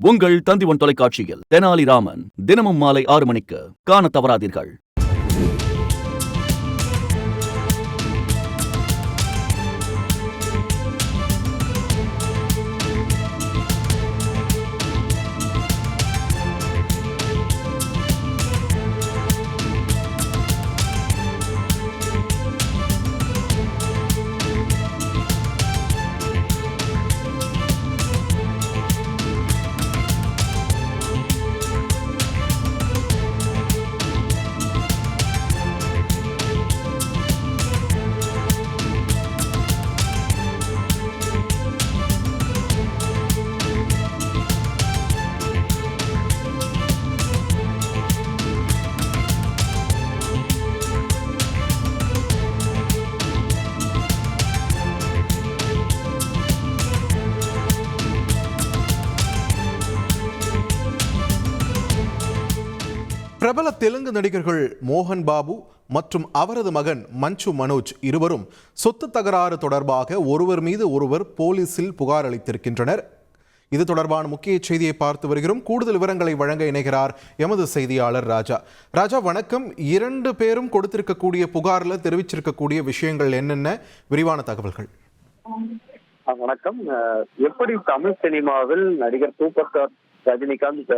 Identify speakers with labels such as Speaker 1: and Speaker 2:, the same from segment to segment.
Speaker 1: உங்கள் தந்திவன் தொலைக்காட்சியில் தெனாலிராமன் தினமும் மாலை 6 மணிக்கு காணத் தவறாதீர்கள்.
Speaker 2: பிரபல தெலுங்கு நடிகர்கள் மோகன் பாபு மற்றும் அவரது மகன் மஞ்சு மனோஜ் இருவரும் சொத்து தகராறு தொடர்பாக ஒருவர் மீது ஒருவர் போலீசில் புகார் அளித்திருக்கின்றனர். இது தொடர்பான முக்கிய செய்தியை பார்த்து வருகிறோம். கூடுதல் விவரங்களை வழங்க இணைகிறார் எமது செய்தியாளர் ராஜா. ராஜா வணக்கம். 2 பேரும் கொடுத்திருக்கக்கூடிய புகாரில் தெரிவிச்சிருக்கக்கூடிய விஷயங்கள் என்னென்ன, விரிவான தகவல்கள்?
Speaker 3: வணக்கம். எப்படி தமிழ் சினிமாவில் நடிகர் சூப்பர் ஸ்டார் ரஜினிகாந்த்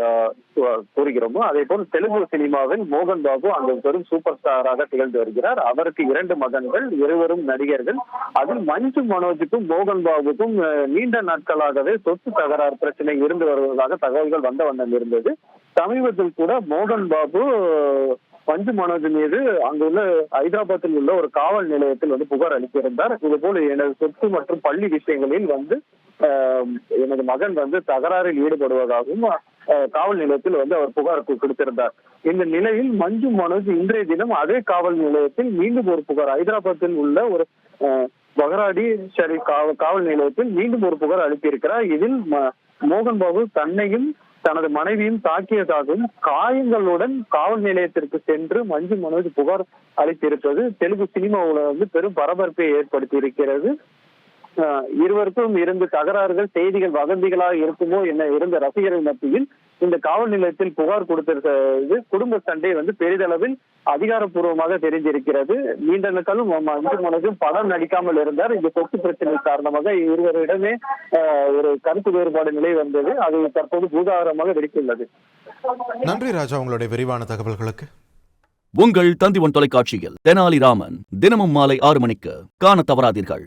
Speaker 3: கூறுகிறோமோ அதே போல் தெலுங்கு சினிமாவில் மோகன் பாபு அங்கு பெரும் சூப்பர் ஸ்டாராக திகழ்ந்து வருகிறார். அவருக்கு 2 மகன்கள், இருவரும் நடிகர்கள். அதில் மஞ்சு மனோஜுக்கும் மோகன் பாபுக்கும் நீண்ட நாட்களாகவே சொத்து தகராறு பிரச்சனை இருந்து வருவதாக தகவல்கள் வந்த வண்ணம் இருந்தது. சமீபத்தில் கூட மோகன் பாபு மஞ்சு மனோஜ் மீது அங்குள்ள ஹைதராபாத்தில் உள்ள ஒரு காவல் நிலையத்தில் புகார் அளித்திருந்தார். இது போல எனது சொத்து மற்றும் பள்ளி விஷயங்களில் எனது மகன் தகராறில் ஈடுபடுவதாகவும் காவல் நிலையத்தில் அவர் புகார் கொடுத்திருந்தார். இந்த நிலையில் மஞ்சு மனோஜ் இன்றைய தினம் அதே காவல் நிலையத்தில் மீண்டும் ஒரு புகார், ஹைதராபாத்தில் உள்ள ஒரு பகராடி சரி காவல் நிலையத்தில் மீண்டும் ஒரு புகார் அளித்திருக்கிறார். இதில் மோகன் பாபு தன்னையும் தனது மனைவியும் தாக்கியதாகவும் காயங்களுடன் காவல் நிலையத்திற்கு சென்று மஞ்சு மனோஜ் புகார் அளித்திருப்பது தெலுங்கு சினிமாவில் பெரும் பரபரப்பை ஏற்படுத்தி இருக்கிறது. இருவருக்கும் இருந்து தகராறுகள், செய்திகள் வதந்திகளாக இருக்குமோ என்ன இருந்த ரசிகர்கள் மத்தியில் இந்த காவல் நிலையத்தில் புகார் கொடுத்திருக்கிறது குடும்ப சண்டை பெரிதளவில் அதிகாரப்பூர்வமாக தெரிஞ்சிருக்கிறது. நீண்ட நாட்களும் மஞ்சு மனோஜும் படம் நடிக்காமல் இருந்தார். இந்த சொத்து பிரச்சனை காரணமாக இருவரிடமே ஒரு கருத்து வேறுபாடு நிலை வந்தது. அது தற்போது பூதாகரமாக வெடித்துள்ளது.
Speaker 2: நன்றி ராஜா, உங்களுடைய விரிவான தகவல்களுக்கு.
Speaker 1: உங்கள் தந்திவன் தொலைக்காட்சியில் தெனாலிராமன் தினமும் மாலை 6 மணிக்கு காணத் தவறாதீர்கள்.